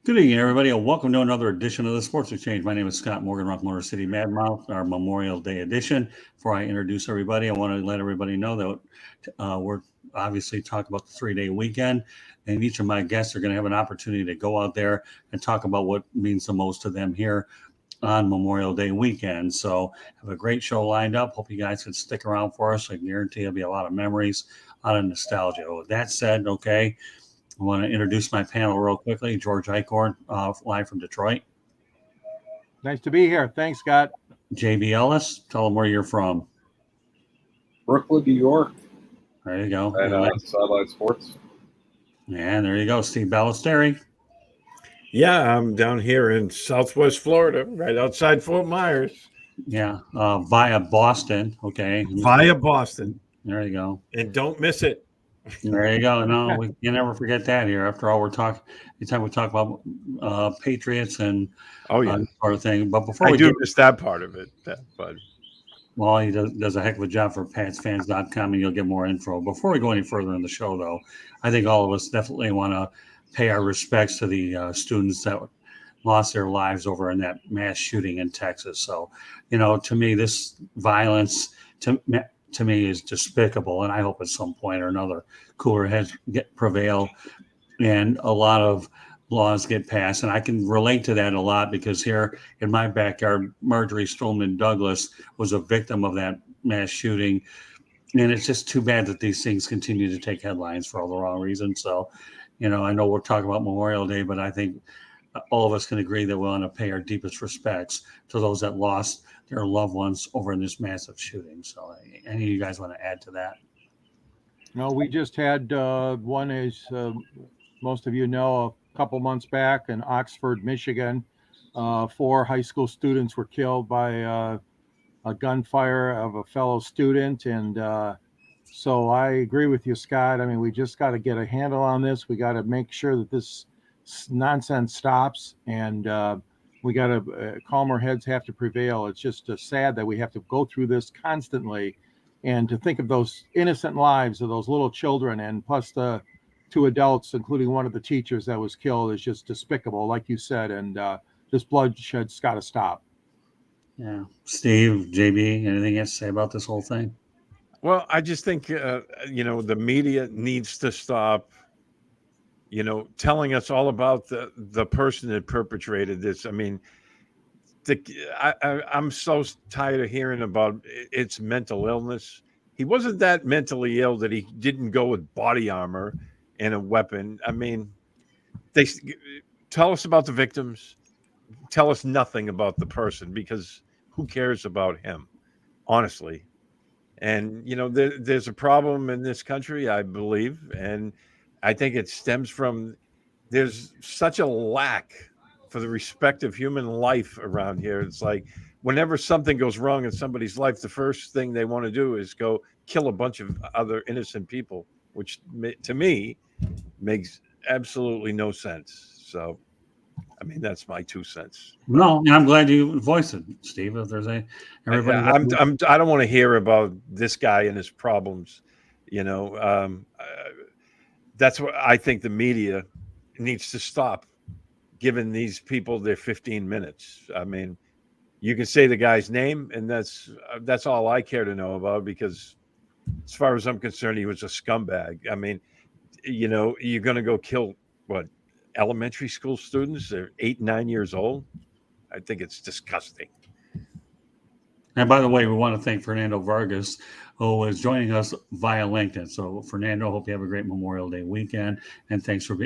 Good evening, everybody, and welcome to another edition of the Sports Exchange. My name is Scott Morgan, Rock Motor City Madmouth, our Memorial Day edition. Before I introduce everybody, I want to let everybody know that we're obviously talking about the three-day weekend, and each of my guests are going to have an opportunity to go out there and talk about what means the most to them here on Memorial Day weekend. So have a great show lined up. Hope you guys can stick around for us. I guarantee there'll be a lot of memories, a lot of nostalgia. With that said, okay, I want to introduce my panel real quickly. George Eichorn, live from Detroit. Nice to be here. Thanks, Scott. JB Ellis, tell them where you're from. Brooklyn, New York. There you go. And Sideline Sports. And there you go, Steve Balestrieri. Yeah, I'm down here in Southwest Florida, right outside Fort Myers. Yeah, via Boston. Okay. Via Boston. There you go. And don't miss it. There you go. No, you never forget that here. After all, we're talking. Anytime we talk about Patriots and sort of thing. But before I do miss that part of it, but well, he does a heck of a job for PatsFans.com, and you'll get more info. Before we go any further in the show, though, I think all of us definitely want to pay our respects to the students that lost their lives over in that mass shooting in Texas. So, to me, this violence to me is despicable, and I hope at some point or another cooler heads prevail and a lot of laws get passed. And I can relate to that a lot because here in my backyard, Marjorie Stoneman Douglas was a victim of that mass shooting. And it's just too bad that these things continue to take headlines for all the wrong reasons. So, I know we're talking about Memorial Day, but I think all of us can agree that we want to pay our deepest respects to those that lost their loved ones over in this massive shooting. So any of you guys want to add to that? No, we just had one, as most of you know, a couple months back in Oxford, Michigan. 4 high school students were killed by a gunfire of a fellow student. And so I agree with you, Scott. I mean, we just got to get a handle on this. We got to make sure that this nonsense stops, and we got to calmer heads have to prevail. It's just sad that we have to go through this constantly, and to think of those innocent lives of those little children, and plus the 2 adults, including one of the teachers that was killed, is just despicable, like you said. And this bloodshed's got to stop. Yeah, Steve, JB, anything you have to say about this whole thing? Well, I just think the media needs to stop telling us all about the person that perpetrated this. I mean, I'm so tired of hearing about it's mental illness. He wasn't that mentally ill that he didn't go with body armor and a weapon. I mean, they tell us about the victims, tell us nothing about the person, because who cares about him, honestly? And, there's a problem in this country, I believe, and I think it stems from there's such a lack for the respect of human life around here. It's like whenever something goes wrong in somebody's life, the first thing they want to do is go kill a bunch of other innocent people, which to me makes absolutely no sense. So, I mean, that's my 2 cents. No, I'm glad you voiced it, Steve. If there's everybody, I don't want to hear about this guy and his problems. That's what I think the media needs to stop giving these people their 15 minutes. I mean, you can say the guy's name, and that's all I care to know about, because as far as I'm concerned, he was a scumbag. I mean, you're going to go kill elementary school students? They're 8, 9 years old. I think it's disgusting. And by the way, we want to thank Fernando Vargas, who is joining us via LinkedIn. So, Fernando, hope you have a great Memorial Day weekend, and thanks for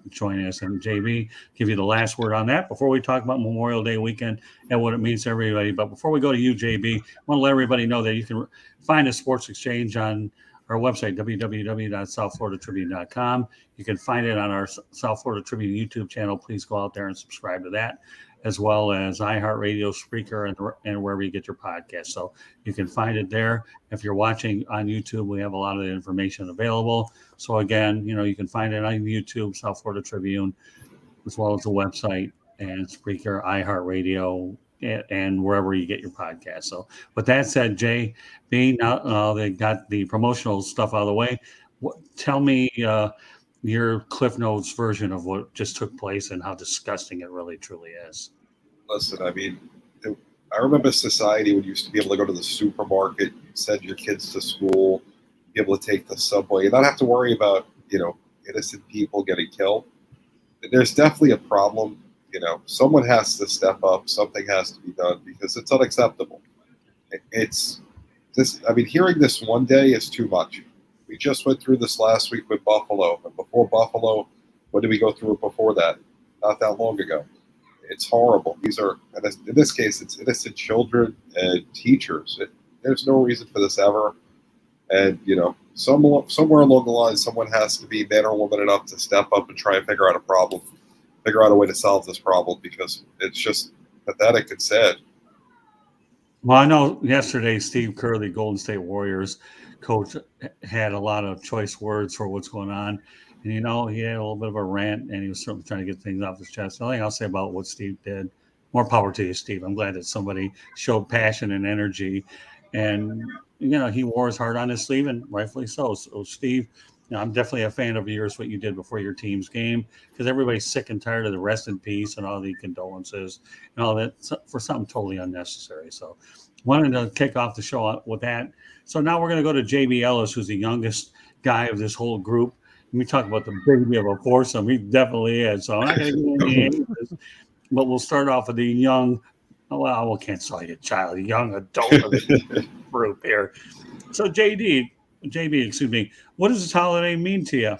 joining us. And JB, give you the last word on that before we talk about Memorial Day weekend and what it means to everybody. But before we go to you, JB, I want to let everybody know that you can find a Sports Exchange on our website, www.southfloridatribune.com. You can find it on our South Florida Tribune YouTube channel. Please go out there and subscribe to that, as well as iHeartRadio, Spreaker, and wherever you get your podcast. So you can find it there. If you're watching on YouTube, we have a lot of the information available. So again, you can find it on YouTube, South Florida Tribune, as well as the website and Spreaker, iHeartRadio, and wherever you get your podcast. So with that said, JB, now they got the promotional stuff out of the way. Tell me your Cliff Notes version of what just took place and how disgusting it really truly is. Listen, I mean, I remember society when you used to be able to go to the supermarket, send your kids to school, be able to take the subway, and not have to worry about, innocent people getting killed. There's definitely a problem. Someone has to step up. Something has to be done because it's unacceptable. It's this. I mean, hearing this one day is too much. We just went through this last week with Buffalo, and before Buffalo, when did we go through it before that? Not that long ago. It's horrible. These are, in this case, it's innocent children and teachers. There's no reason for this ever. And, somewhere along the line, someone has to be man or woman enough to step up and try and figure out a way to solve this problem because it's just pathetic and sad. Well, I know yesterday Steve Kerr, the Golden State Warriors coach, had a lot of choice words for what's going on. And, he had a little bit of a rant, and he was certainly trying to get things off his chest. The only thing I'll say about what Steve did, more power to you, Steve. I'm glad that somebody showed passion and energy. And, he wore his heart on his sleeve, and rightfully so. So, Steve, I'm definitely a fan of yours, what you did before your team's game, because everybody's sick and tired of the rest in peace and all the condolences and all that for something totally unnecessary. So, wanted to kick off the show with that. So now we're going to go to JB Ellis, who's the youngest guy of this whole group. We talk about the baby of a foursome. He definitely is. So I'm not going to get any ages, but we'll start off with the young. Well, I can't say a child, a young adult of the group here. So JB, excuse me. What does this holiday mean to you?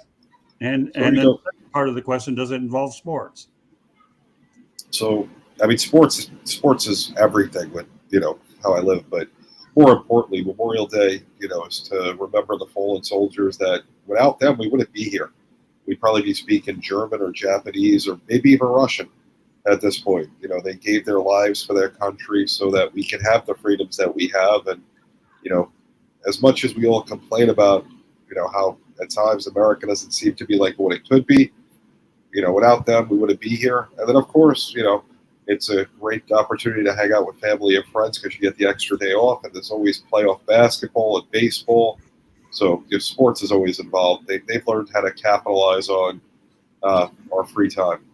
And then the second part of the question: does it involve sports? So I mean, sports is everything with how I live, but more importantly, Memorial Day, is to remember the fallen soldiers that without them, we wouldn't be here. We'd probably be speaking German or Japanese or maybe even Russian at this point. They gave their lives for their country so that we can have the freedoms that we have. And, as much as we all complain about, how at times America doesn't seem to be like what it could be, without them, we wouldn't be here. And then, of course, it's a great opportunity to hang out with family and friends because you get the extra day off, and there's always playoff basketball and baseball. So if sports is always involved, they've learned how to capitalize on our free time.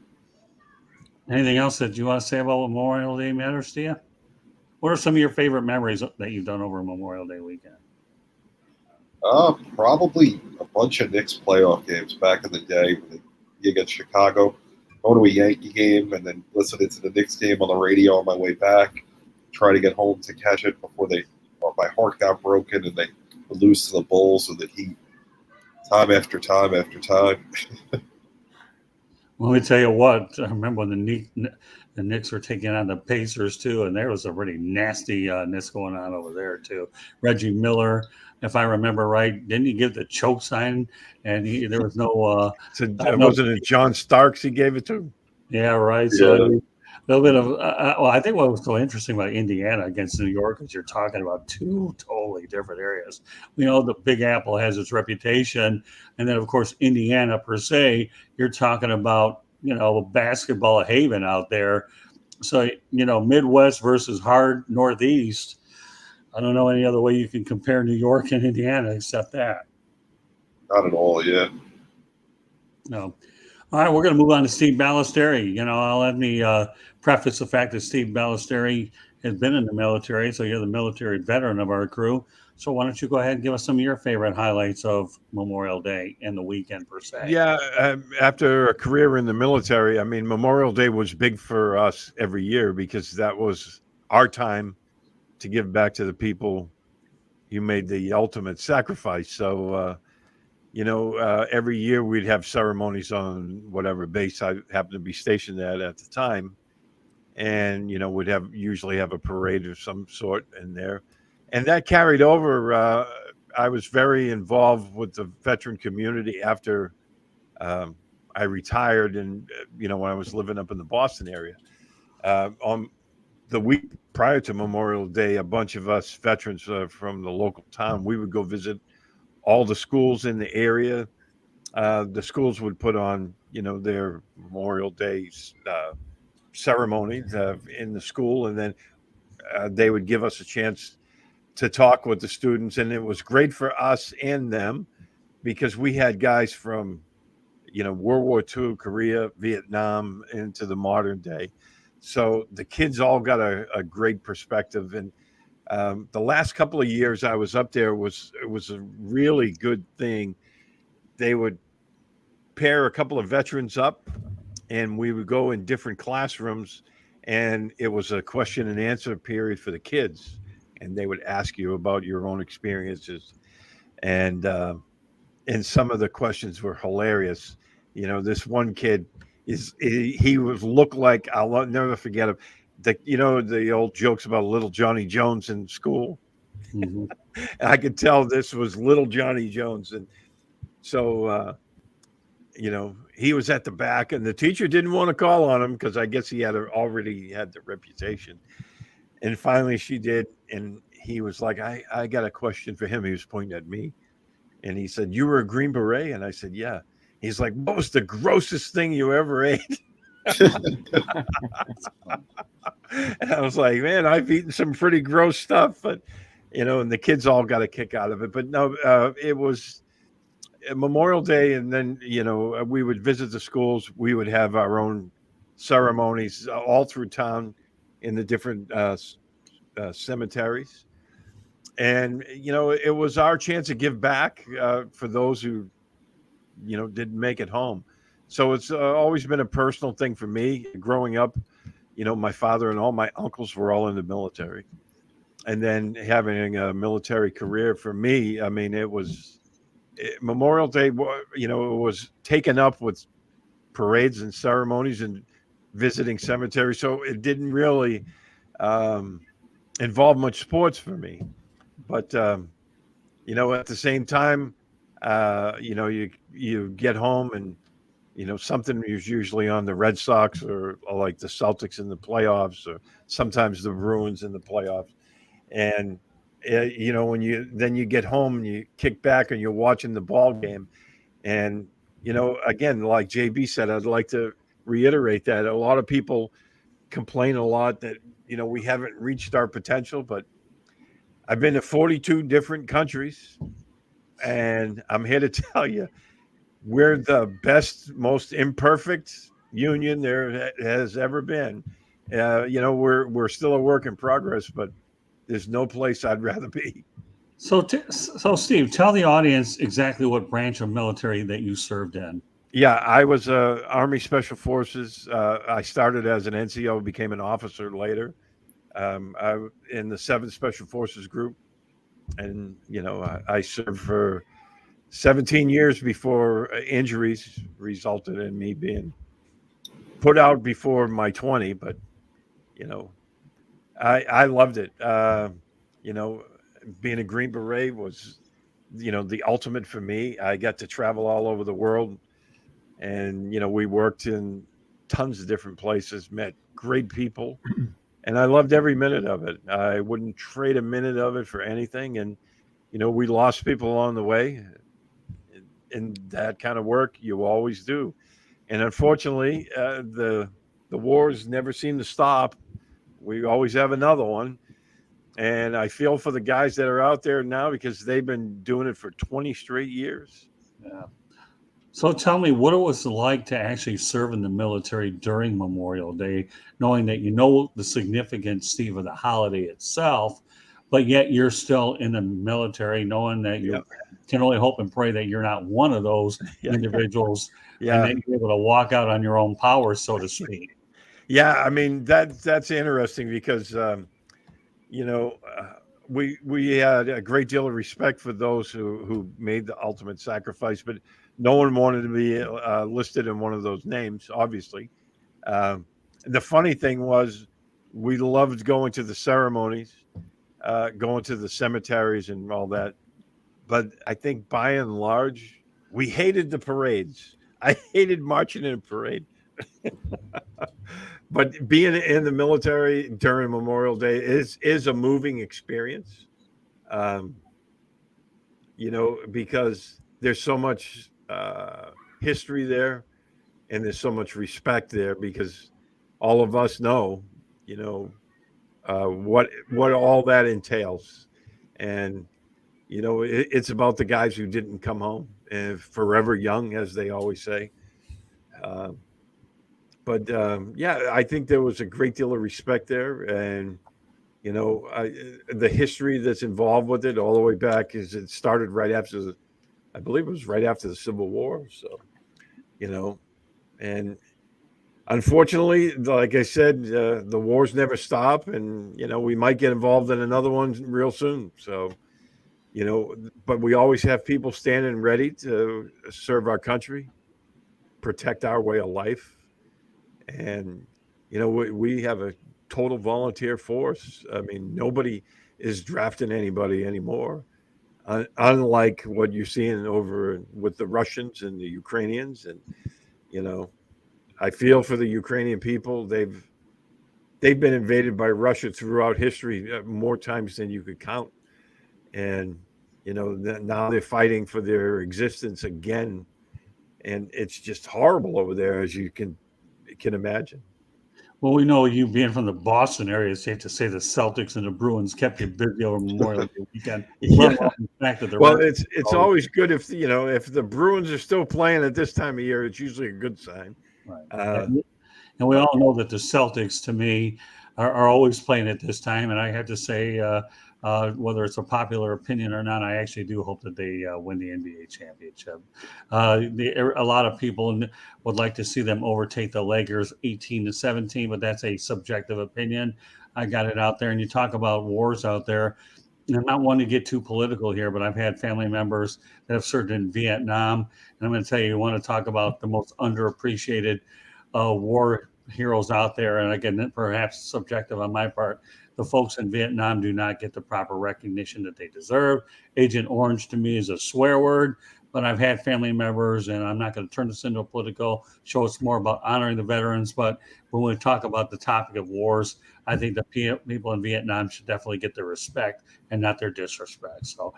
Anything else that you want to say about Memorial Day matters to you? What are some of your favorite memories that you've done over Memorial Day weekend? Probably a bunch of Knicks playoff games back in the day when they against Chicago. Go to a Yankee game and then listening to the Knicks game on the radio on my way back. Try to get home to catch it before my heart got broken and they would lose to the Bulls and the Heat. Time after time after time. Well, let me tell you what. I remember when the Knicks were taking on the Pacers too, and there was a really nastiness going on over there too. Reggie Miller, if I remember right, didn't he give the choke sign? And there was no. Wasn't it John Starks he gave it to? Yeah, right. So a little bit of. I think what was so interesting about Indiana against New York is you're talking about two totally different areas. The Big Apple has its reputation, and then of course Indiana per se, you're talking about basketball haven out there. So Midwest versus hard Northeast. I don't know any other way you can compare New York and Indiana except that. Not at all, yeah. No. All right, we're going to move on to Steve Balestrieri. Let me preface the fact that Steve Balestrieri has been in the military, so you're the military veteran of our crew. So why don't you go ahead and give us some of your favorite highlights of Memorial Day and the weekend per se? Yeah, after a career in the military, I mean, Memorial Day was big for us every year because that was our time to give back to the people who made the ultimate sacrifice. So, every year we'd have ceremonies on whatever base I happened to be stationed at the time. And, we'd usually have a parade of some sort in there. And that carried over. I was very involved with the veteran community after I retired and, when I was living up in the Boston area. On the week prior to Memorial Day, a bunch of us veterans from the local town, we would go visit all the schools in the area. The schools would put on, their Memorial Day ceremonies in the school, and then they would give us a chance to talk with the students. And it was great for us and them because we had guys from World War II, Korea, Vietnam, into the modern day. So the kids all got a great perspective. And the last couple of years I was up there it was a really good thing. They would pair a couple of veterans up, and we would go in different classrooms, and it was a question and answer period for the kids, and they would ask you about your own experiences, and some of the questions were hilarious. This one kid he was looked like, I'll never forget him. The old jokes about little Johnny Jones in school. Mm-hmm. I could tell this was little Johnny Jones, and so he was at the back, and the teacher didn't want to call on him because I guess he already had the reputation. And finally she did, and he was like, I got a question for him. He was pointing at me, and he said, "You were a Green Beret?" And I said, "Yeah." He's like, "What was the grossest thing you ever ate?" And I was like, "Man, I've eaten some pretty gross stuff," but and the kids all got a kick out of it. But no, it was Memorial Day, and then we would visit the schools. We would have our own ceremonies all through town in the different cemeteries, and it was our chance to give back for those who didn't make it home. So it's always been a personal thing for me. Growing up, my father and all my uncles were all in the military, and then having a military career for me, I mean, Memorial Day, it was taken up with parades and ceremonies and visiting cemeteries. So it didn't really involve much sports for me. But, at the same time, you get home and, something is usually on the Red Sox or like the Celtics in the playoffs, or sometimes the Bruins in the playoffs. And when you get home and you kick back and you're watching the ball game, and again, like JB said, I'd like to reiterate that a lot of people complain a lot that we haven't reached our potential, but I've been to 42 different countries, and I'm here to tell you we're the best, most imperfect union there has ever been. We're still a work in progress, but there's no place I'd rather be. So Steve, tell the audience exactly what branch of military that you served in. Yeah, I was Army Special Forces. I started as an NCO, became an officer later. I in the 7th Special Forces Group, and I served for 17 years before injuries resulted in me being put out before my 20. But I loved it. Being a Green Beret was, the ultimate for me. I got to travel all over the world, and, we worked in tons of different places, met great people, and I loved every minute of it. I wouldn't trade a minute of it for anything. And, we lost people along the way. In that kind of work, you always do. And unfortunately, the wars never seem to stop. We always have another one. And I feel for the guys that are out there now because they've been doing it for 20 straight years. Yeah. So tell me what it was like to actually serve in the military during Memorial Day, knowing that the significance, Steve, of the holiday itself, but yet you're still in the military, knowing that you can only hope and pray that you're not one of those individuals, and that you're able to walk out on your own power, so to speak. Yeah, I mean, that's interesting because we had a great deal of respect for those who made the ultimate sacrifice, but no one wanted to be listed in one of those names, obviously. The funny thing was we loved going to the ceremonies, going to the cemeteries and all that. But I think by and large, we hated the parades. I hated marching in a parade. But being in the military during Memorial Day is a moving experience, because there's so much history there, and there's so much respect there because all of us know, what all that entails, and it's about the guys who didn't come home and forever young, as they always say. Uh, but yeah, I think there was a great deal of respect there, and the history that's involved with it all the way back is it started right after I believe it was right after the Civil War. So, and unfortunately, like I said, the wars never stop, and we might get involved in another one real soon. So, but we always have people standing ready to serve our country, protect our way of life, and we have a total volunteer force. I mean, nobody is drafting anybody anymore, unlike what you're seeing over with the Russians and the Ukrainians. And I feel for the Ukrainian people. They've been invaded by Russia throughout history more times than you could count, and now they're fighting for their existence again, and it's just horrible over there, as you can imagine. Well, we know you being from the Boston area, it's safe to say the Celtics and the Bruins kept you busy over Memorial Day weekend. Yeah. The fact that Well, it's always good if if the Bruins are still playing at this time of year. It's usually a good sign. Right. And we all know that the Celtics, to me, are always playing at this time. And I have to say, whether it's a popular opinion or not, I actually do hope that they win the NBA championship. A lot of people would like to see them overtake the Lakers 18-17, but that's a subjective opinion. I got it out there. And you talk about wars out there. And I'm not one to get too political here, but I've had family members that have served in Vietnam. And I'm going to tell you, you want to talk about the most underappreciated war heroes out there. And again, perhaps subjective on my part, the folks in Vietnam do not get the proper recognition that they deserve. Agent Orange to me is a swear word, but I've had family members, and I'm not going to turn this into a political show. It's more about honoring the veterans. But when we talk about the topic of wars, I think the people in Vietnam should definitely get their respect and not their disrespect. So,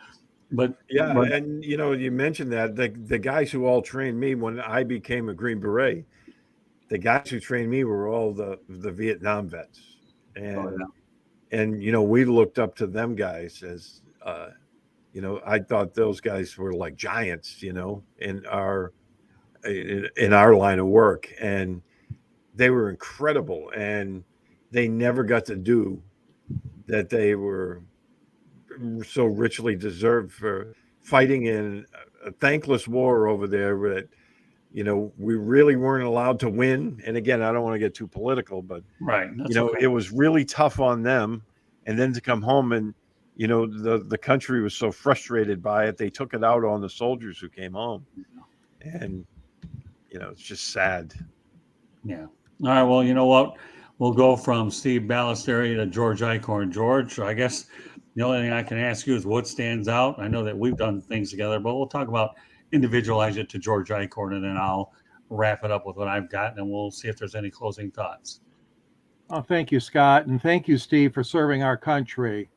and you mentioned that the guys who all trained me when I became a Green Beret, the guys who trained me were all the Vietnam vets, and we looked up to them guys as I thought those guys were like giants, in our line of work, and they were incredible, and they never got to do that. They were so richly deserved for fighting in a thankless war over there that we really weren't allowed to win. And again, I don't want to get too political, but right, it was really tough on them. And then to come home and the country was so frustrated by it, they took it out on the soldiers who came home. And it's just sad. Yeah. All right. Well, you know what? We'll go from Steve Balestrieri to George Eichorn. George, I guess the only thing I can ask you is what stands out. I know that we've done things together, but we'll talk about individualize it to George Eichorn, and then I'll wrap it up with what I've got, and we'll see if there's any closing thoughts. Oh, thank you, Scott. And thank you, Steve, for serving our country.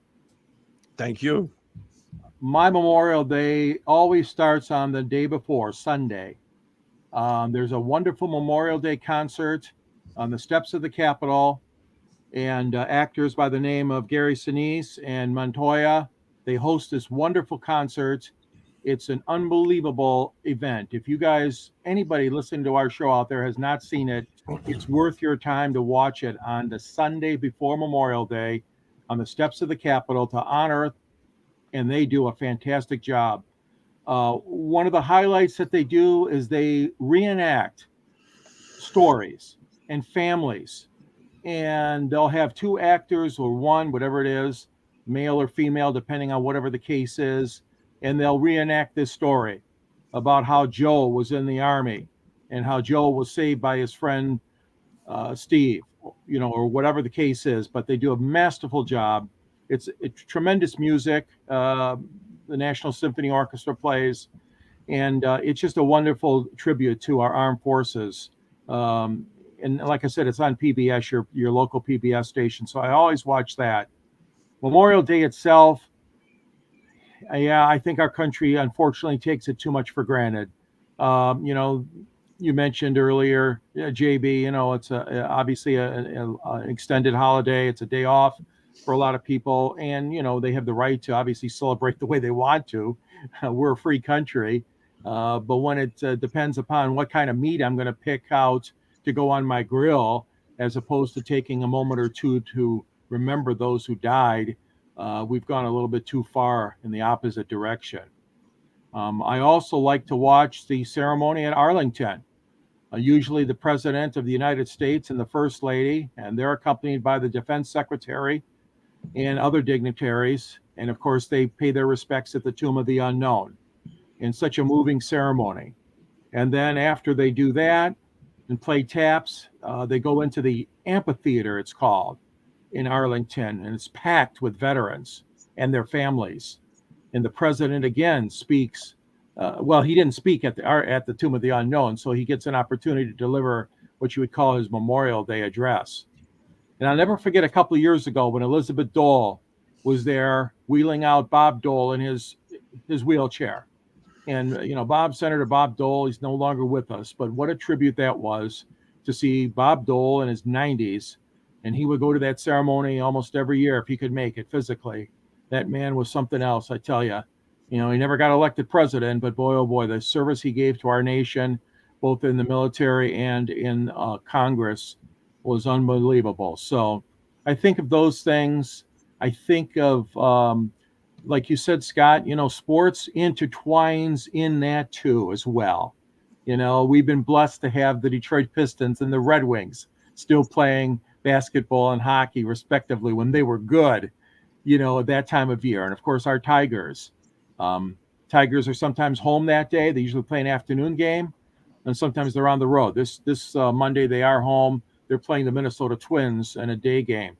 Thank you. My Memorial Day always starts on the day before, Sunday. There's a wonderful Memorial Day concert on the steps of the Capitol, and actors by the name of Gary Sinise and Montoya, they host this wonderful concert. It's an unbelievable event. If you guys, anybody listening to our show out there has not seen it, it's worth your time to watch it on the Sunday before Memorial Day on the steps of the Capitol to honor, and they do a fantastic job. One of the highlights that they do is they reenact stories and families, and they'll have two actors or one, whatever it is, male or female, depending on whatever the case is, and they'll reenact this story about how Joe was in the Army and how Joe was saved by his friend Steve, or whatever the case is. But they do a masterful job. It's tremendous music. The National Symphony Orchestra plays, and it's just a wonderful tribute to our armed forces. And like I said, it's on PBS, your local PBS station. So I always watch that. Memorial Day itself, I think our country unfortunately takes it too much for granted. You mentioned earlier, JB, it's obviously an extended holiday. It's a day off for a lot of people, and they have the right to obviously celebrate the way they want to. We're a free country, But when it depends upon what kind of meat I'm going to pick out to go on my grill, as opposed to taking a moment or two to remember those who died, we've gone a little bit too far in the opposite direction. I also like to watch the ceremony at Arlington. Usually the President of the United States and the First Lady, and they're accompanied by the Defense Secretary and other dignitaries. And of course, they pay their respects at the Tomb of the Unknown in such a moving ceremony. And then after they do that and play taps, they go into the amphitheater, it's called, in Arlington, and it's packed with veterans and their families. And the president again speaks. Well, he didn't speak at the Tomb of the Unknown, so he gets an opportunity to deliver what you would call his Memorial Day address. And I'll never forget a couple of years ago when Elizabeth Dole was there wheeling out Bob Dole in his wheelchair. And, Senator Bob Dole, he's no longer with us, but what a tribute that was to see Bob Dole in his 90s. And he would go to that ceremony almost every year if he could make it physically. That man was something else, I tell you. He never got elected president, but boy, oh boy, the service he gave to our nation, both in the military and in Congress, was unbelievable. So I think of those things. I think of, like you said, Scott, sports intertwines in that too as well. We've been blessed to have the Detroit Pistons and the Red Wings still playing basketball and hockey respectively when they were good, at that time of year. And of course, our Tigers. Tigers are sometimes home that day. They usually play an afternoon game, and sometimes they're on the road. This Monday, they are home. They're playing the Minnesota Twins in a day game.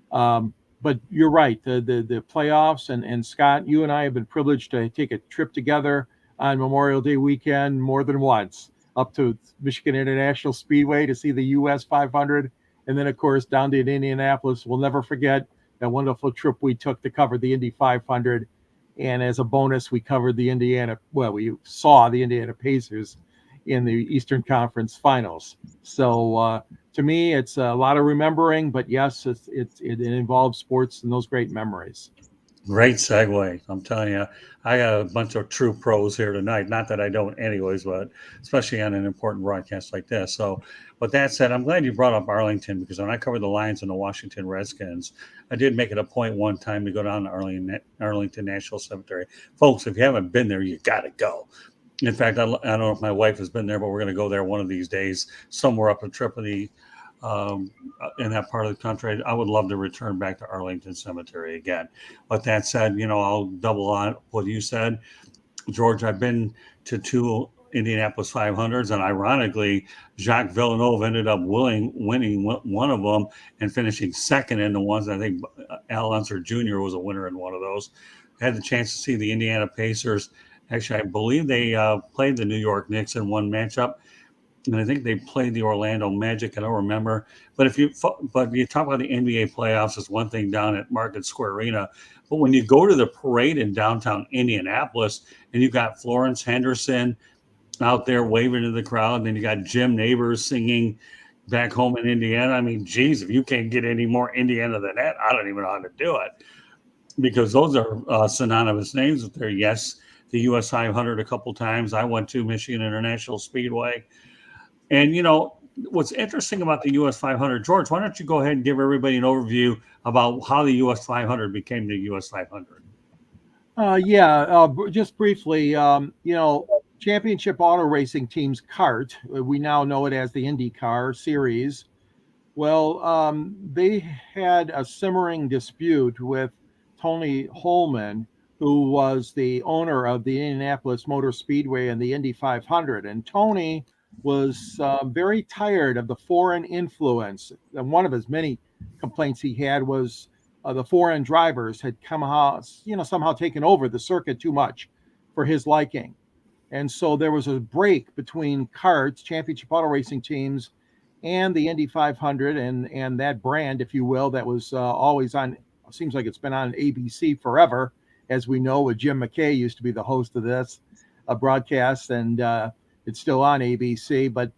But you're right. The playoffs, and Scott, you and I have been privileged to take a trip together on Memorial Day weekend more than once, up to Michigan International Speedway to see the US 500. And then, of course, down to Indianapolis. We'll never forget that wonderful trip we took to cover the Indy 500. And as a bonus, we covered we saw the Indiana Pacers in the Eastern Conference Finals. So to me, it's a lot of remembering, but yes, it involves sports and those great memories. Great segue. I'm telling you, I got a bunch of true pros here tonight. Not that I don't anyways, but especially on an important broadcast like this. So with that said, I'm glad you brought up Arlington, because when I covered the Lions and the Washington Redskins, I did make it a point one time to go down to Arlington National Cemetery. Folks, if you haven't been there, you got to go. In fact, I don't know if my wife has been there, but we're going to go there one of these days, somewhere up in Tripoli, in that part of the country. I would love to return back to Arlington Cemetery again. But that said, I'll double on what you said. George, I've been to 2 Indianapolis 500s, and ironically, Jacques Villeneuve ended up winning one of them and finishing second in the ones. I think Al Unser Jr. was a winner in one of those. I had the chance to see the Indiana Pacers. Actually, I believe they played the New York Knicks in one matchup, and I think they played the Orlando Magic. I don't remember. But if you talk about the NBA playoffs, it's one thing down at Market Square Arena. But when you go to the parade in downtown Indianapolis, and you've got Florence Henderson out there waving to the crowd, and then you got Jim Neighbors singing back home in Indiana. I mean, geez, if you can't get any more Indiana than that, I don't even know how to do it, because those are synonymous names with there. Yes, the US 500 a couple times. I went to Michigan International Speedway. And, what's interesting about the US 500, George, why don't you go ahead and give everybody an overview about how the US 500 became the US 500? Just briefly, Championship Auto Racing Team's kart, we now know it as the IndyCar Series. Well, they had a simmering dispute with Tony Holman, who was the owner of the Indianapolis Motor Speedway and the Indy 500. And Tony was very tired of the foreign influence. And one of his many complaints he had was the foreign drivers had somehow taken over the circuit too much for his liking. And so there was a break between karts, Championship Auto Racing Teams, and the Indy 500 and that brand, if you will, that was always on. Seems like it's been on ABC forever. As we know, with Jim McKay used to be the host of this broadcast, and it's still on ABC. But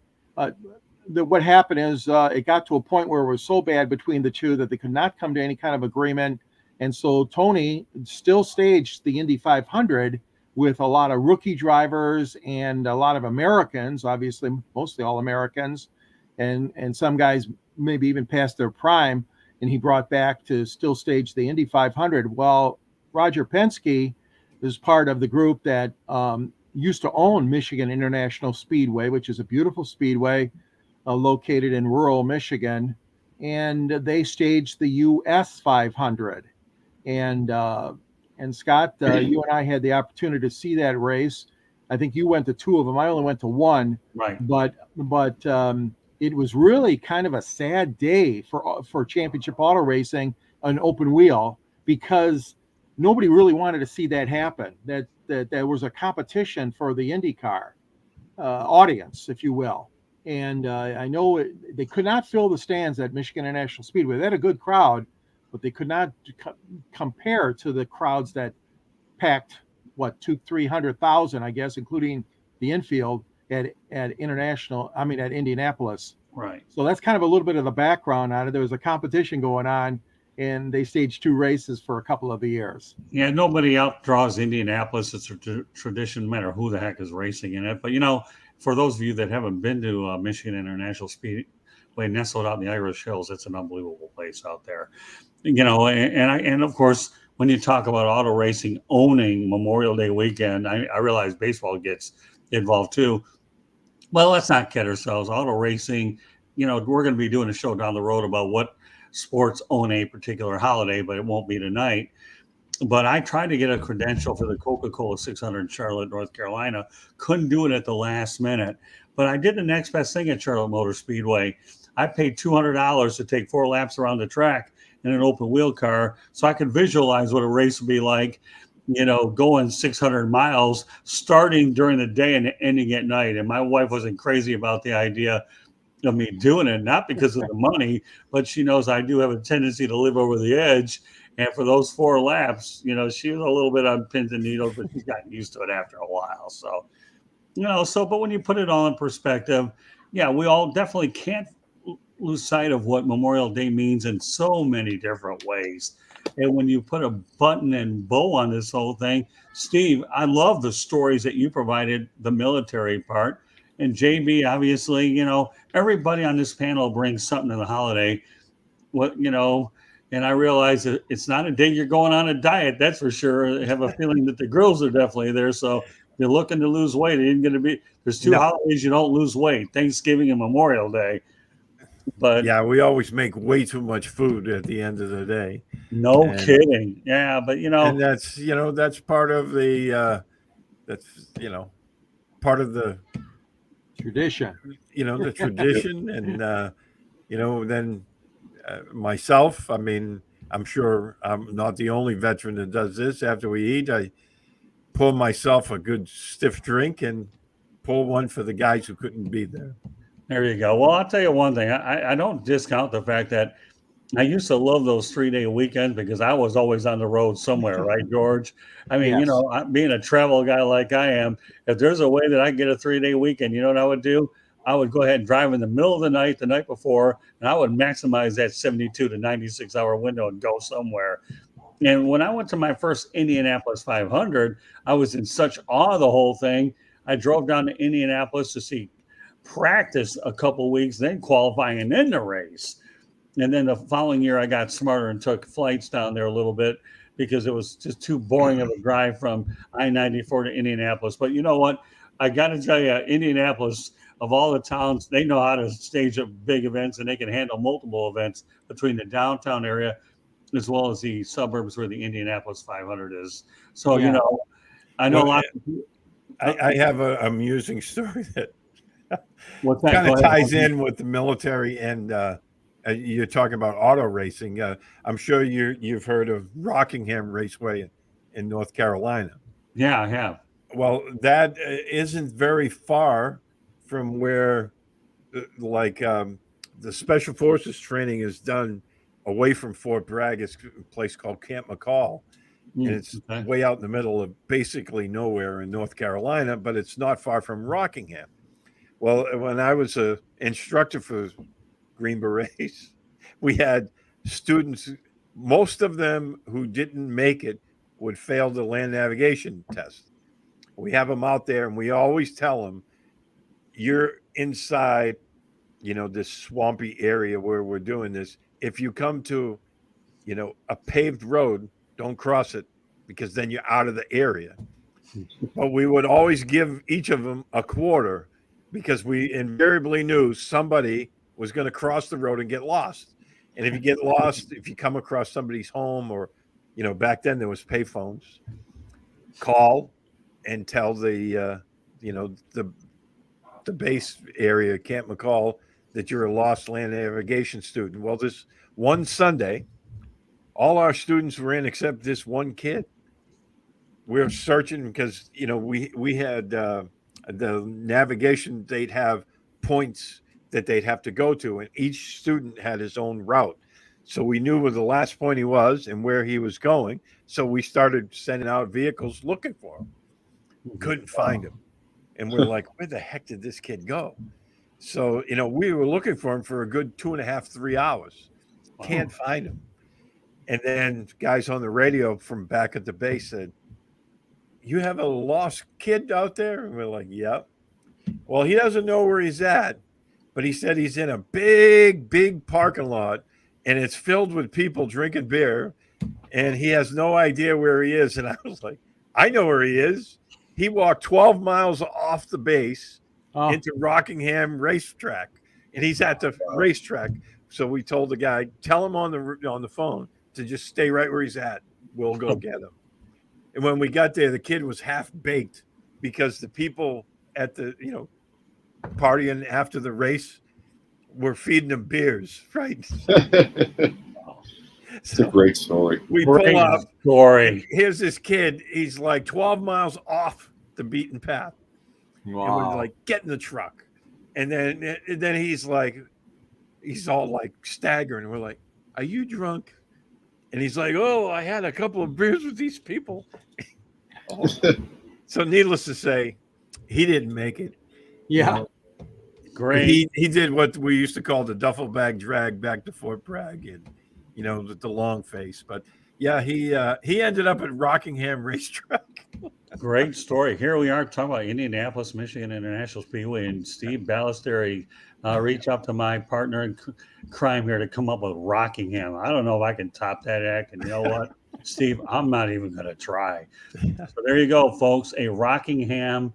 what happened is it got to a point where it was so bad between the two that they could not come to any kind of agreement. And so Tony still staged the Indy 500 with a lot of rookie drivers and a lot of Americans, obviously mostly all Americans, and some guys maybe even past their prime. And he brought back to still stage the Indy 500. Well, Roger Penske is part of the group that used to own Michigan International Speedway, which is a beautiful speedway located in rural Michigan, and they staged the US 500. And Scott, you and I had the opportunity to see that race. I think you went to two of them. I only went to one. Right. But it was really kind of a sad day for championship auto racing on open wheel, because nobody really wanted to see that happen. That there was a competition for the IndyCar audience, if you will. And I know they could not fill the stands at Michigan International Speedway. They had a good crowd, but they could not compare to the crowds that packed 200,000-300,000, I guess, including the infield at Indianapolis. Right. So that's kind of a little bit of the background on it. There was a competition going on, and they staged two races for a couple of years. Yeah, nobody outdraws Indianapolis. It's a tradition, no matter who the heck is racing in it. But, for those of you that haven't been to Michigan International Speedway, nestled out in the Irish Hills, it's an unbelievable place out there. And of course, when you talk about auto racing owning Memorial Day weekend, I realize baseball gets involved too. Well, let's not kid ourselves. Auto racing, we're going to be doing a show down the road about what sports own a particular holiday, but it won't be tonight. But I tried to get a credential for the Coca-Cola 600 in Charlotte, North Carolina. Couldn't do it at the last minute. But I did the next best thing at Charlotte Motor Speedway. I paid $200 to take 4 laps around the track in an open wheel car so I could visualize what a race would be like, going 600 miles, starting during the day and ending at night. And my wife wasn't crazy about the idea of me doing it, not because of the money, but she knows I do have a tendency to live over the edge. And for those 4 laps, she was a little bit on pins and needles, but she's gotten used to it after a while. So, but when you put it all in perspective, yeah, we all definitely can't lose sight of what Memorial Day means in so many different ways. And when you put a button and bow on this whole thing, Steve, I love the stories that you provided, the military part. And JB, obviously, everybody on this panel brings something to the holiday. And I realize that it's not a day you're going on a diet, that's for sure. I have a feeling that the grills are definitely there. So if you're looking to lose weight, it ain't going to be. There's 2 holidays you don't lose weight: Thanksgiving and Memorial Day. But yeah, we always make way too much food at the end of the day. No kidding. Yeah, but and that's part of the part of the tradition. The tradition, and then myself. I mean, I'm sure I'm not the only veteran that does this. After we eat, I pour myself a good stiff drink and pour one for the guys who couldn't be there. There you go. Well, I'll tell you one thing. I don't discount the fact that I used to love those 3-day weekends because I was always on the road somewhere, right, George? I mean, Yes. Being a travel guy like I am, if there's a way that I get a 3-day weekend, you know what I would do? I would go ahead and drive in the middle of the night before, and I would maximize that 72 to 96 hour window and go somewhere. And when I went to my first Indianapolis 500, I was in such awe of the whole thing. I drove down to Indianapolis to see practice a couple weeks, then qualifying, and then the race. And then the following year, I got smarter and took flights down there a little bit because it was just too boring of a drive from I-94 to Indianapolis. But you know what? I got to tell you, Indianapolis, of all the towns, they know how to stage up big events, and they can handle multiple events between the downtown area as well as the suburbs where the Indianapolis 500 is. So, Yeah. I know a lot of people. I have an amusing story that What's that? kind Go of ahead. ties in with the military, and you're talking about auto racing. I'm sure you've heard of Rockingham Raceway in North Carolina. Yeah, I have. Well, that isn't very far from where, the Special Forces training is done away from Fort Bragg. It's a place called Camp McCall, and it's way out in the middle of basically nowhere in North Carolina, but it's not far from Rockingham. Well, when I was an instructor for Green Berets, we had students, most of them who didn't make it would fail the land navigation test. We have them out there, and we always tell them, you're inside, this swampy area where we're doing this. If you come to, a paved road, don't cross it, because then you're out of the area. But we would always give each of them a quarter, because we invariably knew somebody was going to cross the road and get lost. And if you get lost, if you come across somebody's home, or, back then there was pay phones, call and tell the base area, Camp McCall, that you're a lost land navigation student. Well, this one Sunday, all our students were in except this one kid. We were searching because, we had the navigation, they'd have points that they'd have to go to, and each student had his own route. So we knew where the last point he was and where he was going. So we started sending out vehicles looking for him. Couldn't find him. And we're like, where the heck did this kid go? So, we were looking for him for a good 2.5, 3 hours. Can't find him. And then guys on the radio from back at the base said, you have a lost kid out there? And we're like, yep. Well, he doesn't know where he's at, but he said he's in a big, big parking lot, and it's filled with people drinking beer, and he has no idea where he is. And I was like, I know where he is. He walked 12 miles off the base into Rockingham racetrack, and he's at the racetrack. So we told the guy, tell him on the phone to just stay right where he's at. We'll go get him. And when we got there, the kid was half baked because the people at the, partying after the race were feeding him beers, right? It's a great story. We pull up. Story. Here's this kid. He's like 12 miles off the beaten path. Wow. And we're like, get in the truck. And then he's all like staggering. We're like, are you drunk? And he's like, oh, I had a couple of beers with these people. So needless to say, he didn't make it. Yeah. Great. He did what we used to call the duffel bag drag back to Fort Bragg, and with the long face. But yeah, he ended up at Rockingham racetrack. Great story. Here we are talking about Indianapolis, Michigan International Speedway, and Steve Balestrieri reached out to my partner in crime here to come up with Rockingham. I don't know if I can top that act. And you know what, Steve, I'm not even going to try. So there you go, folks. A Rockingham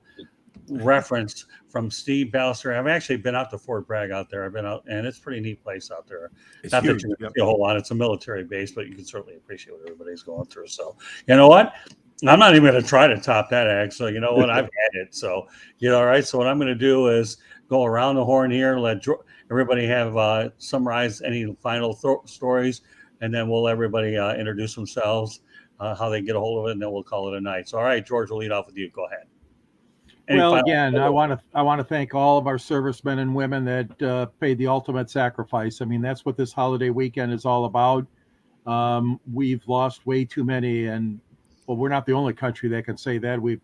reference from Steve Balestrieri. I've actually been out to Fort Bragg out there. I've been out, and it's a pretty neat place out there. It's not huge. that you can see a whole lot. It's a military base, but you can certainly appreciate what everybody's going through. So you know what? I'm not even going to try to top that act. So you know what? I've had it. So all right. So what I'm going to do is go around the horn here, let everybody have summarize any final stories, and then we'll let everybody introduce themselves, how they get a hold of it, and then we'll call it a night. So all right, George, we'll lead off with you. Go ahead. Well, again, I want to thank all of our servicemen and women that paid the ultimate sacrifice. I mean, that's what this holiday weekend is all about. We've lost way too many, and well, we're not the only country that can say that. We've,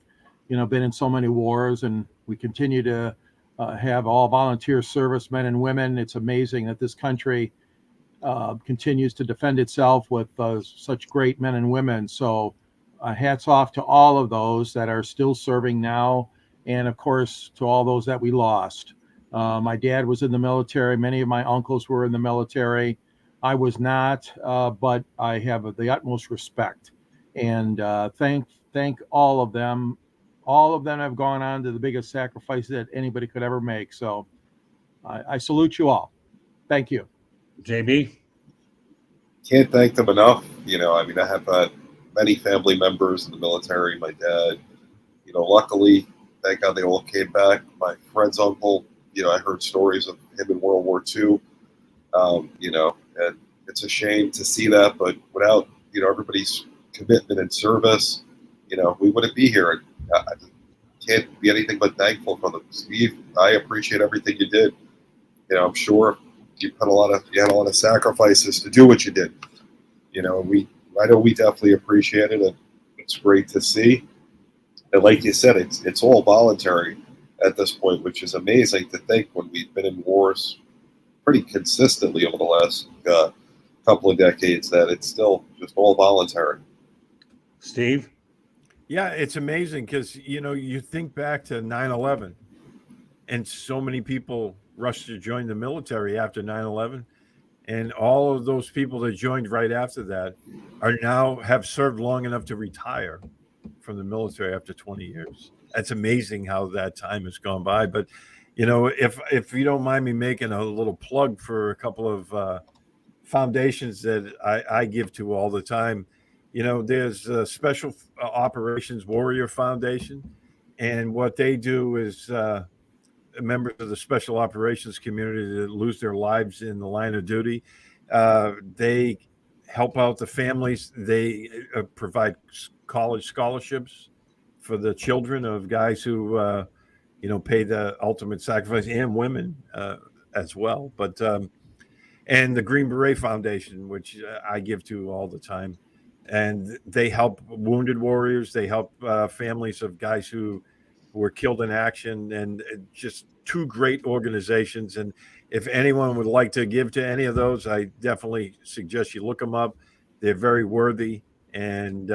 been in so many wars, and we continue to have all volunteer servicemen and women. It's amazing that this country continues to defend itself with such great men and women. So hats off to all of those that are still serving now. And of course, to all those that we lost. My dad was in the military. Many of my uncles were in the military. I was not, but I have the utmost respect. And thank all of them. All of them have gone on to the biggest sacrifice that anybody could ever make. So I salute you all. Thank you. JB? Can't thank them enough. I have many family members in the military. My dad, luckily, thank God they all came back. My friend's uncle, I heard stories of him in World War II. And it's a shame to see that, but without, everybody's commitment and service, we wouldn't be here. I can't be anything but thankful for them. Steve, I appreciate everything you did. I'm sure you had a lot of sacrifices to do what you did. I know we definitely appreciate it, and it's great to see. And like you said, it's all voluntary at this point, which is amazing to think when we've been in wars pretty consistently over the last couple of decades, that it's still just all voluntary. Steve? Yeah, it's amazing because, you think back to 9/11 and so many people rushed to join the military after 9/11. And all of those people that joined right after that are now have served long enough to retire from the military after 20 years. That's amazing how that time has gone by. But, if you don't mind me making a little plug for a couple of foundations that I give to all the time, there's a Special Operations Warrior Foundation. And what they do is members of the special operations community that lose their lives in the line of duty. They help out the families. They provide college scholarships for the children of guys who, pay the ultimate sacrifice, and women as well. But and the Green Beret Foundation, which I give to all the time, and they help wounded warriors. They help families of guys who were killed in action, and just two great organizations. And if anyone would like to give to any of those, I definitely suggest you look them up. They're very worthy, and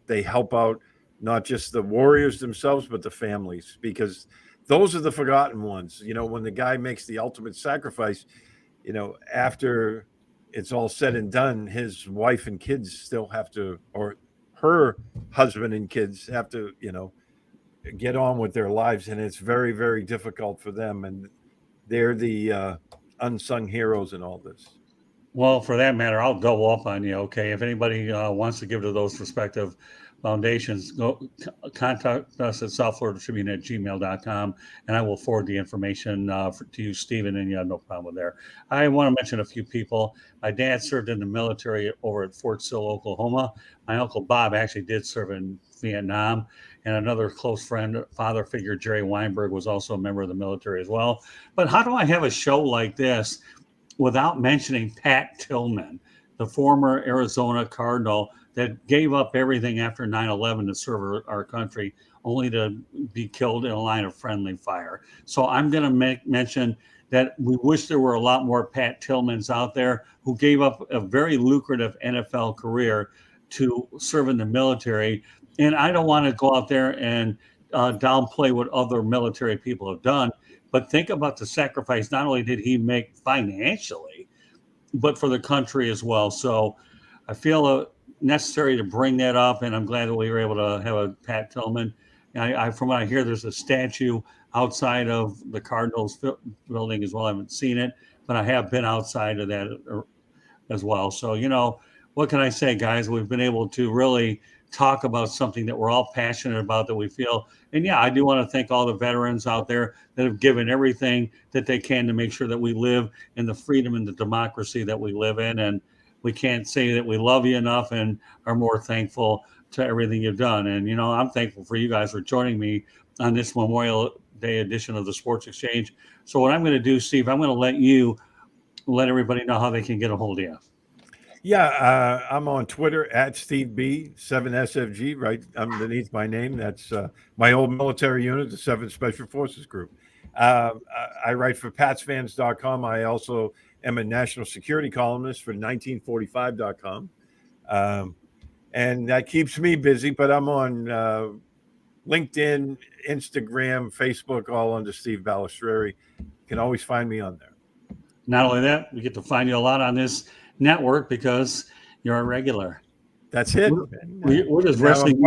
they help out not just the warriors themselves, but the families, because those are the forgotten ones. When the guy makes the ultimate sacrifice, after it's all said and done, his wife and kids still have to, or her husband and kids have to, get on with their lives. And it's very, very difficult for them. And they're the unsung heroes in all this. Well, for that matter, I'll double up on you. Okay, if anybody wants to give to those respective foundations, go contact us at southfloridatribune@gmail.com, and I will forward the information to you, Stephen, and you have no problem with there. I want to mention a few people. My dad served in the military over at Fort Sill, Oklahoma. My uncle Bob actually did serve in Vietnam, and another close friend, father figure, Jerry Weinberg, was also a member of the military as well. But how do I have a show like this without mentioning Pat Tillman, the former Arizona Cardinal that gave up everything after 9/11 to serve our country, only to be killed in a line of friendly fire? So I'm going to mention that we wish there were a lot more Pat Tillmans out there who gave up a very lucrative NFL career to serve in the military. And I don't want to go out there and downplay what other military people have done, but think about the sacrifice not only did he make financially, but for the country as well. So I feel necessary to bring that up, and I'm glad that we were able to have a Pat Tillman. From what I hear, there's a statue outside of the Cardinals building as well. I haven't seen it, but I have been outside of that as well. So, what can I say, guys? We've been able to really talk about something that we're all passionate about, that we feel. And yeah, I do want to thank all the veterans out there that have given everything that they can to make sure that we live in the freedom and the democracy that we live in. And we can't say that we love you enough and are more thankful to everything you've done. And, I'm thankful for you guys for joining me on this Memorial Day edition of the Sports Exchange. So what I'm going to do, Steve, I'm going to let everybody know how they can get a hold of you. Yeah, I'm on Twitter at Steve B 7SFG, right underneath my name. That's my old military unit, the 7th Special Forces Group. I write for PatsFans.com. I also am a national security columnist for 1945.com. And that keeps me busy, but I'm on LinkedIn, Instagram, Facebook, all under Steve Balestrieri. You can always find me on there. Not only that, we get to find you a lot on this network because you're a regular. That's it. We're just wrestling.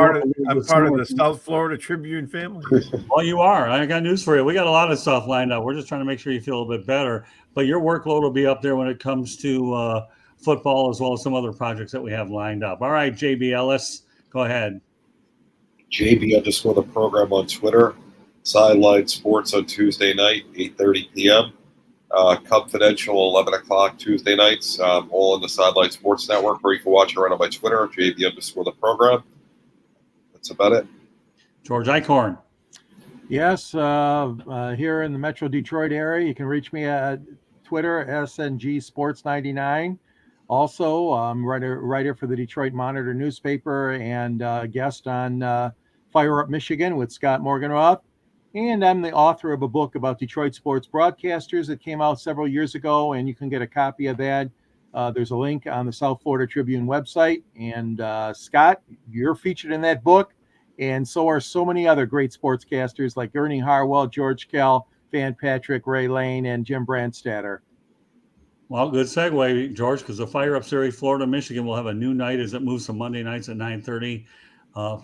I'm part of the South Florida Tribune family. Well, you are. I got news for you. We got a lot of stuff lined up. We're just trying to make sure you feel a little bit better. But your workload will be up there when it comes to football, as well as some other projects that we have lined up. All right, JB Ellis, go ahead. JB_ the program on Twitter. Sideline Sports on Tuesday night, 8:30 p.m. Confidential, 11 o'clock Tuesday nights, all on the Sideline Sports Network, or you can watch it right on my Twitter, JB_ the program. That's about it. George Eichorn. Yes, here in the Metro Detroit area, you can reach me at Twitter, SNG Sports 99. Also, I'm writer for the Detroit Monitor newspaper and guest on Fire Up Michigan with Scott Morganroth. And I'm the author of a book about Detroit sports broadcasters that came out several years ago, and you can get a copy of that There's a link on the South Florida Tribune website. And Scott, you're featured in that book. And so are so many other great sportscasters like Ernie Harwell, George Kell, Van Patrick, Ray Lane, and Jim Brandstatter. Well, good segue, George, because the Fire Up Series, Florida, Michigan, will have a new night as it moves to Monday nights at 9:30,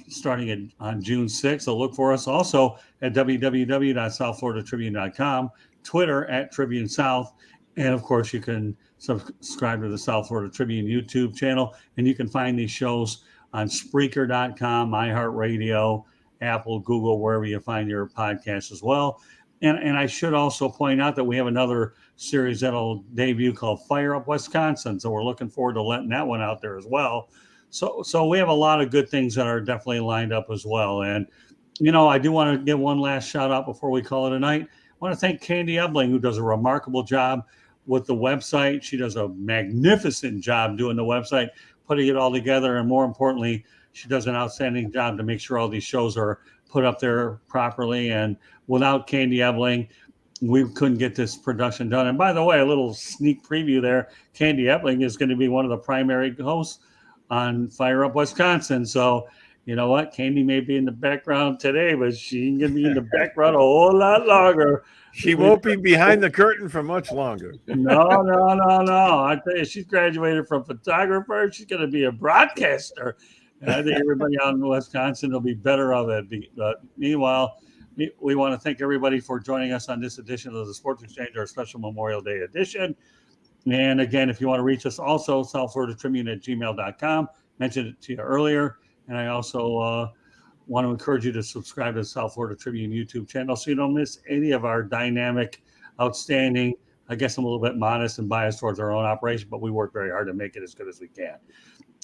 starting on June 6th. So look for us also at www.southfloridatribune.com, Twitter at Tribune South, and of course you can subscribe to the South Florida Tribune YouTube channel, and you can find these shows on Spreaker.com, iHeartRadio, Apple, Google, wherever you find your podcasts as well. And I should also point out that we have another series that'll debut called Fire Up Wisconsin. So we're looking forward to letting that one out there as well. So we have a lot of good things that are definitely lined up as well. And, I do want to give one last shout out before we call it a night. I want to thank Candy Ebling, who does a remarkable job with the website. She does a magnificent job doing the website, putting it all together. And more importantly, she does an outstanding job to make sure all these shows are put up there properly. And without Candy Ebling, we couldn't get this production done. And by the way, a little sneak preview there, Candy Ebling is going to be one of the primary hosts on Fire Up Wisconsin. So, you know what? Candy may be in the background today, but she's going to be in the background a whole lot longer. She won't be behind the curtain for much longer. No. I tell you, she's graduated from photographer. She's going to be a broadcaster. And I think everybody out in Wisconsin will be better of it. But meanwhile, we want to thank everybody for joining us on this edition of the Sports Exchange, our special Memorial Day edition. And again, if you want to reach us, also southfloridatribune@gmail.com. Mentioned it to you earlier. And I also want to encourage you to subscribe to the South Florida Tribune YouTube channel so you don't miss any of our dynamic, outstanding, I guess I'm a little bit modest and biased towards our own operation, but we work very hard to make it as good as we can.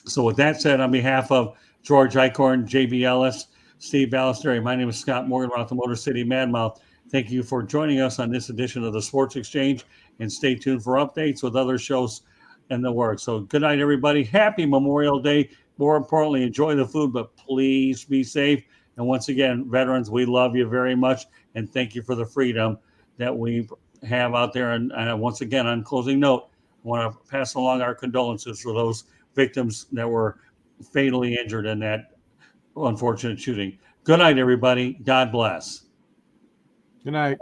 So with that said, on behalf of George Eichorn, JB Ellis, Steve Balestrieri, my name is Scott Morgan, we're out the Motor City Madmouth. Thank you for joining us on this edition of the Sports Exchange, and stay tuned for updates with other shows in the works. So good night, everybody. Happy Memorial Day. More importantly, enjoy the food, but please be safe. And once again, veterans, we love you very much, and thank you for the freedom that we have out there. And once again, on closing note, I want to pass along our condolences for those victims that were fatally injured in that unfortunate shooting. Good night, everybody. God bless. Good night.